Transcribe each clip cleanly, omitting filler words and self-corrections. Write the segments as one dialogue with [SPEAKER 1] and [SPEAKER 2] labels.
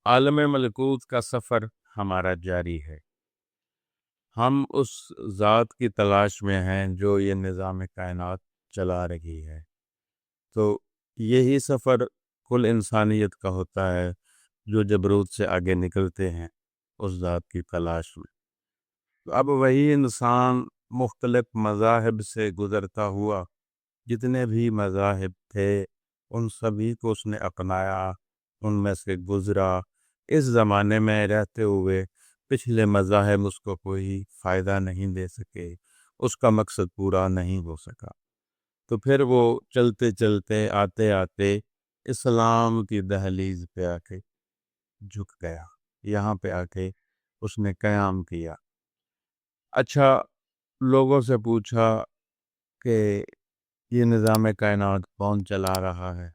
[SPEAKER 1] عالم ملکوت کا سفر ہمارا جاری ہے۔ ہم اس ذات کی تلاش میں ہیں جو یہ نظام کائنات چلا رہی ہے۔ تو یہی سفر کل انسانیت کا ہوتا ہے جو جبروت سے آگے نکلتے ہیں اس ذات کی تلاش میں۔ تو اب وہی انسان مختلف مذاہب سے گزرتا ہوا، جتنے بھی مذاہب تھے ان سبھی کو اس نے اپنایا، ان میں سے گزرا۔ اس زمانے میں رہتے ہوئے پچھلے مذاہب اس کو کوئی فائدہ نہیں دے سکے، اس کا مقصد پورا نہیں ہو سکا۔ تو پھر وہ چلتے چلتے آتے آتے اسلام کی دہلیز پہ آ کے جھک گیا، یہاں پہ آ کے اس نے قیام کیا۔ اچھا، لوگوں سے پوچھا کہ یہ نظام کائنات کون چلا رہا ہے؟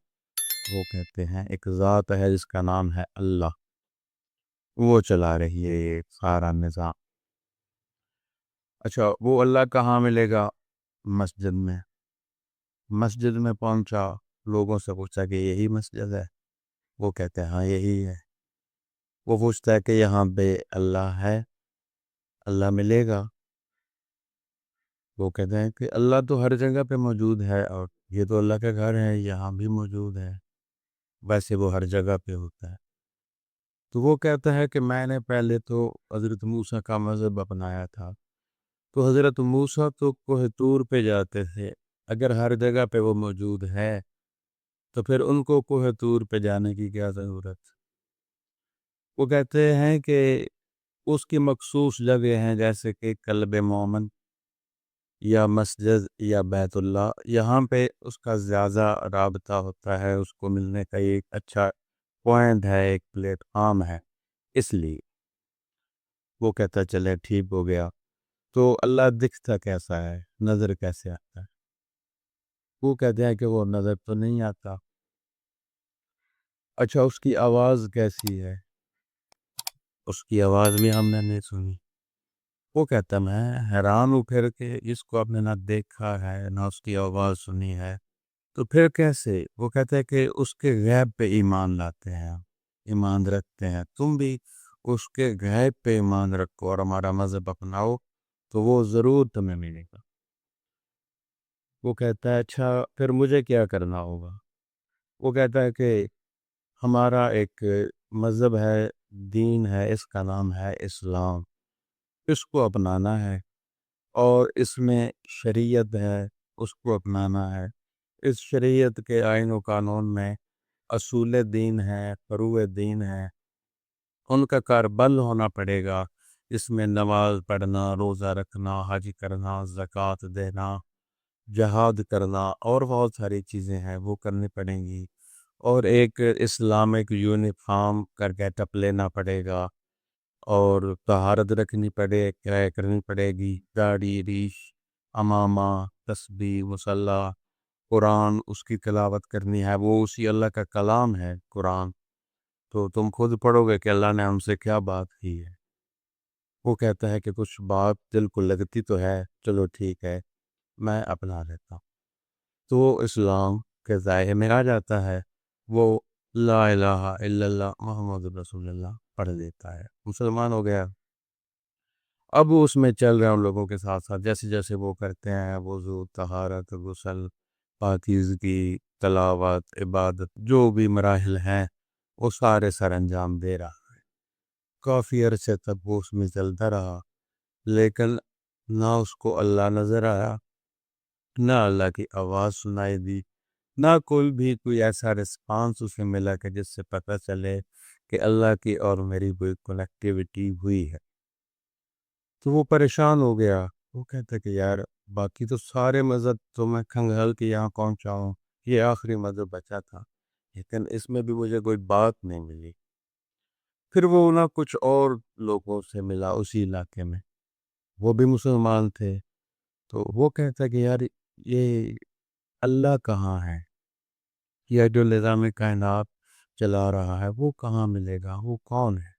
[SPEAKER 1] وہ کہتے ہیں ایک ذات ہے جس کا نام ہے اللہ، وہ چلا رہی ہے یہ سارا نظام۔ اچھا، وہ اللہ کہاں ملے گا؟ مسجد میں۔ مسجد میں پہنچا، لوگوں سے پوچھا کہ یہی مسجد ہے؟ وہ کہتے ہیں ہاں یہی ہے۔ وہ پوچھتا ہے کہ یہاں پہ اللہ ہے، اللہ ملے گا؟ وہ کہتے ہیں کہ اللہ تو ہر جگہ پہ موجود ہے، اور یہ تو اللہ کا گھر ہے، یہاں بھی موجود ہے، ویسے وہ ہر جگہ پہ ہوتا ہے۔ تو وہ کہتا ہے کہ میں نے پہلے تو حضرت موسیٰ کا مذہب اپنایا تھا، تو حضرت موسیٰ تو کوہ طور پہ جاتے تھے، اگر ہر جگہ پہ وہ موجود ہے تو پھر ان کو کوہ طور پہ جانے کی کیا ضرورت؟ وہ کہتے ہیں کہ اس کی مخصوص جگہ ہیں، جیسے کہ قلب مومن یا مسجد یا بیت اللہ، یہاں پہ اس کا زیادہ رابطہ ہوتا ہے، اس کو ملنے کا ایک اچھا پوائنٹ ہے، ایک پلیٹ فارم ہے، اس لیے وہ کہتا چلے ٹھیک ہو گیا۔ تو اللہ دکھتا کیسا ہے، نظر کیسے آتا ہے؟ وہ کہتے ہیں کہ وہ نظر تو نہیں آتا۔ اچھا، اس کی آواز کیسی ہے؟ اس کی آواز بھی ہم نے نہیں سنی۔ وہ کہتا میں حیران ہوں پھر کہ اس کو آپ نے نہ دیکھا ہے نہ اس کی آواز سنی ہے، تو پھر کیسے؟ وہ کہتے ہیں کہ اس کے غیب پہ ایمان لاتے ہیں، ایمان رکھتے ہیں، تم بھی اس کے غیب پہ ایمان رکھو اور ہمارا مذہب اپناؤ تو وہ ضرور تمہیں ملے گا۔ وہ کہتا ہے اچھا پھر مجھے کیا کرنا ہوگا؟ وہ کہتا ہے کہ ہمارا ایک مذہب ہے، دین ہے، اس کا نام ہے اسلام، اس کو اپنانا ہے، اور اس میں شریعت ہے، اس کو اپنانا ہے۔ اس شریعت کے آئین و قانون میں اصول دین ہے، فروع دین ہے، ان کا کاربند ہونا پڑے گا۔ اس میں نماز پڑھنا، روزہ رکھنا، حج کرنا، زکوٰۃ دینا، جہاد کرنا اور بہت ساری چیزیں ہیں وہ کرنی پڑیں گی، اور ایک اسلامک یونیفارم کا گیٹ اپ لینا پڑے گا، اور طہارت رکھنی کرنی پڑے گی، داڑھی، ریش، امامہ، تسبیح، مصلی، قرآن اس کی تلاوت کرنی ہے، وہ اسی اللہ کا کلام ہے قرآن، تو تم خود پڑھو گے کہ اللہ نے ہم سے کیا بات کی ہے۔ وہ کہتا ہے کہ کچھ بات دل کو لگتی تو ہے، چلو ٹھیک ہے میں اپنا لیتا ہوں۔ تو وہ اسلام کے ذائقے میں آ جاتا ہے، وہ لا الہ الا اللہ محمد رسول اللہ پڑھ لیتا ہے، مسلمان ہو گیا۔ اب وہ اس میں چل رہے ہیں ان لوگوں کے ساتھ ساتھ، جیسے جیسے وہ کرتے ہیں وضو، طہارت، غسل، پاکیزگی، تلاوت، عبادت، جو بھی مراحل ہیں وہ سارے سر انجام دے رہا ہے۔ کافی عرصے تک وہ اس میں چلتا رہا، لیکن نہ اس کو اللہ نظر آیا، نہ اللہ کی آواز سنائی دی، نہ کوئی ایسا رسپانس اسے ملا کہ جس سے پتہ چلے کہ اللہ کی اور میری کوئی کنیکٹیویٹی ہوئی ہے۔ تو وہ پریشان ہو گیا، وہ کہتا کہ یار باقی تو سارے مذہب تو میں کھنگال کے یہاں پہنچا ہوں، یہ آخری مذہب بچا تھا، لیکن اس میں بھی مجھے کوئی بات نہیں ملی۔ پھر وہ نہ کچھ اور لوگوں سے ملا اسی علاقے میں، وہ بھی مسلمان تھے، تو وہ کہتا کہ یار یہ اللہ کہاں ہے؟ یہ جو نظام کائنات چلا رہا ہے وہ کہاں ملے گا؟ وہ کون ہے؟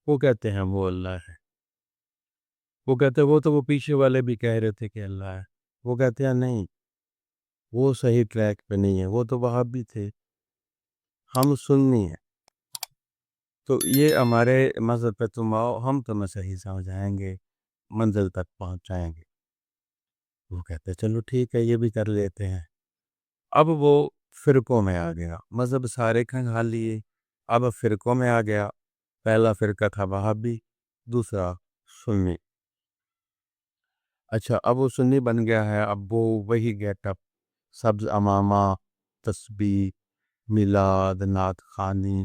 [SPEAKER 1] وہ کہتے ہیں وہ اللہ ہے۔ وہ کہتے ہیں وہ پیچھے والے بھی کہہ رہے تھے کہ اللہ ہے۔ وہ کہتے ہیں نہیں، وہ صحیح ٹریک پہ نہیں ہے، وہ تو وہابی تھے، ہم سنی ہیں۔ تو یہ ہمارے مذہب پہ تم آؤ، ہم تمہیں صحیح سمجھائیں گے، منزل تک پہنچائیں گے۔ وہ کہتے چلو ٹھیک ہے، یہ بھی کر لیتے ہیں۔ اب وہ فرقوں میں آ گیا، مذہب سارے کھنگال لیے، اب فرقوں میں آ گیا۔ پہلا فرقہ تھا وہابی، دوسرا سنی۔ اچھا، اب وہ سنی بن گیا ہے، اب وہ وہی گیٹ اپ، سبز امامہ، تسبیح، میلاد، نعت خوانی،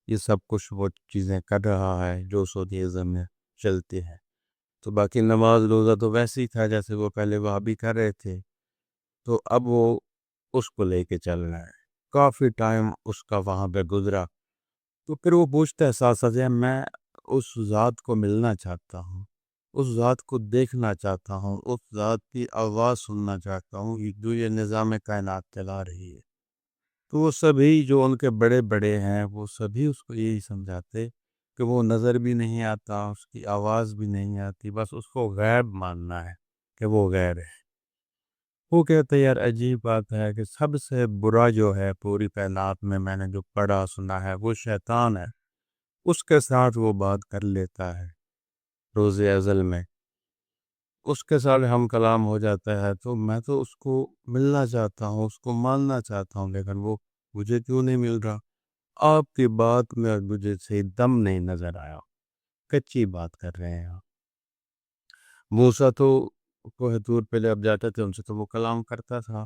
[SPEAKER 1] یہ سب کچھ وہ چیزیں کر رہا ہے جو سعودی ازم میں چلتے ہیں۔ تو باقی نماز روزہ تو ویسے ہی تھا جیسے وہ پہلے وہابی کر رہے تھے، تو اب وہ اس کو لے کے چل رہا ہے۔ کافی ٹائم اس کا وہاں پہ گزرا، تو پھر وہ پوچھتا ہے ساتھ ساتھ، میں اس ذات کو ملنا چاہتا ہوں، اس ذات کو دیکھنا چاہتا ہوں، اس ذات کی آواز سننا چاہتا ہوں جو یہ نظام کائنات چلا رہی ہے۔ تو وہ سبھی جو ان کے بڑے بڑے ہیں وہ سبھی اس کو یہی سمجھاتے کہ وہ نظر بھی نہیں آتا، اس کی آواز بھی نہیں آتی، بس اس کو غیب ماننا ہے کہ وہ غیر ہے۔ وہ کہتے یار عجیب بات ہے کہ سب سے برا جو ہے پوری کائنات میں نے جو پڑھا سنا ہے وہ شیطان ہے، اس کے ساتھ وہ بات کر لیتا ہے روز ازل میں، اس کے ساتھ ہم کلام ہو جاتا ہے، تو میں تو اس کو ملنا چاہتا ہوں، اس کو ماننا چاہتا ہوں، لیکن وہ مجھے کیوں نہیں مل رہا؟ آپ کی بات میں مجھے صحیح دم نہیں نظر آیا، کچی بات کر رہے ہیں آپ۔ موسیٰ تو کوہ طور پہ جب جاتے تھے ان سے تو وہ کلام کرتا تھا،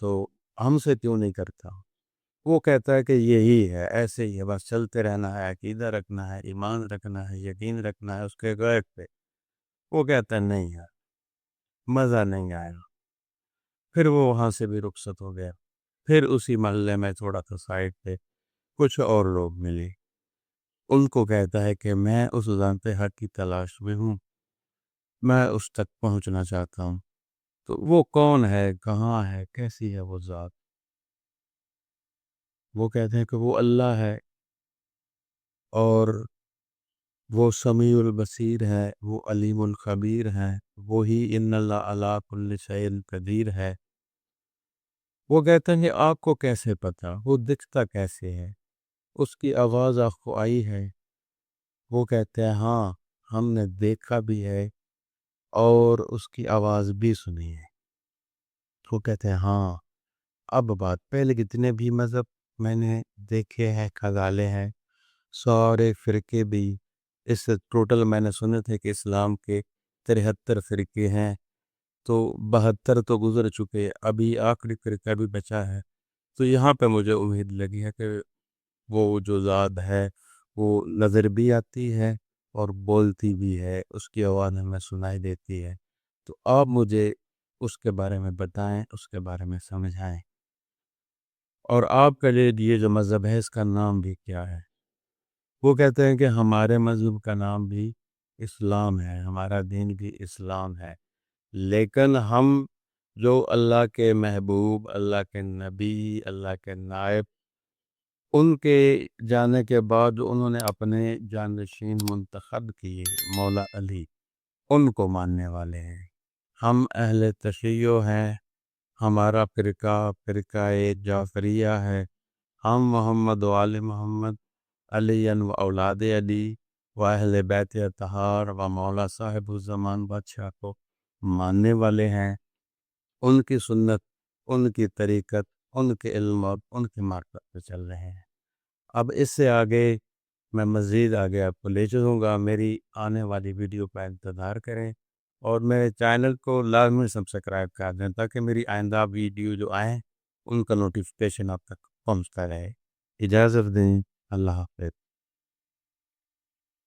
[SPEAKER 1] تو ہم سے کیوں نہیں کرتا؟ وہ کہتا ہے کہ یہی ہے، ایسے ہی ہے، بس چلتے رہنا ہے، عقیدہ رکھنا ہے، ایمان رکھنا ہے، یقین رکھنا ہے اس کے غیب پہ۔ وہ کہتا ہے نہیں یار، مزہ نہیں آیا۔ پھر وہ وہاں سے بھی رخصت ہو گیا۔ پھر اسی محلے میں تھوڑا سا سائڈ پہ کچھ اور لوگ ملے، ان کو کہتا ہے کہ میں اس ذات حق کی تلاش میں ہوں، میں اس تک پہنچنا چاہتا ہوں۔ تو وہ کون ہے، کہاں ہے، کیسی ہے وہ ذات؟ وہ کہتے ہیں کہ وہ اللہ ہے، اور وہ سمیع البصیر ہے، وہ علیم الخبیر ہے، وہی ان اللہ علی کل شیء قدیر ہے۔ وہ کہتے ہیں کہ آپ کو کیسے پتا، وہ دکھتا کیسے ہے، اس کی آواز آپ کو آئی ہے؟ وہ کہتے ہیں ہاں، ہم نے دیکھا بھی ہے اور اس کی آواز بھی سنی ہے۔ وہ کہتے ہیں ہاں، اب بات پہلے جتنے بھی مذہب میں نے دیکھے ہیں، کھگالے ہیں، سارے فرقے بھی، اس سے ٹوٹل میں نے سنے تھے کہ اسلام کے 73 فرقے ہیں، تو 72 تو گزر چکے، ابھی آخری فرقہ بھی بچا ہے۔ تو یہاں پہ مجھے امید لگی ہے کہ وہ جو ذات ہے وہ نظر بھی آتی ہے اور بولتی بھی ہے، اس کی آواز ہمیں سنائی دیتی ہے۔ تو آپ مجھے اس کے بارے میں بتائیں، اس کے بارے میں سمجھائیں، اور آپ کے لیے یہ جو مذہب ہے اس کا نام بھی کیا ہے؟ وہ کہتے ہیں کہ ہمارے مذہب کا نام بھی اسلام ہے، ہمارا دین بھی اسلام ہے، لیکن ہم جو اللہ کے محبوب، اللہ کے نبی، اللہ کے نائب، ان کے جانے کے بعد انہوں نے اپنے جانشین منتخب کیے مولا علی، ان کو ماننے والے ہیں۔ ہم اہل تشیع ہیں، ہمارا فرقہ جعفریہ ہے، ہم محمد و آل محمد، علی و اولاد علی و اہل بیت اطہار و مولا صاحب الزمان بادشاہ کو ماننے والے ہیں۔ ان کی سنت، ان کی طریقت، ان کے علم اور ان کی معرفت پہ چل رہے ہیں۔ اب اس سے آگے میں مزید آگے آپ کو لے چلوں گا، میری آنے والی ویڈیو کا انتظار کریں، اور میرے چینل کو لازمی سبسکرائب کر دیں تاکہ میری آئندہ ویڈیو جو آئیں ان کا نوٹیفیکیشن آپ تک پہنچتا رہے۔ اجازت دیں، اللہ حافظ۔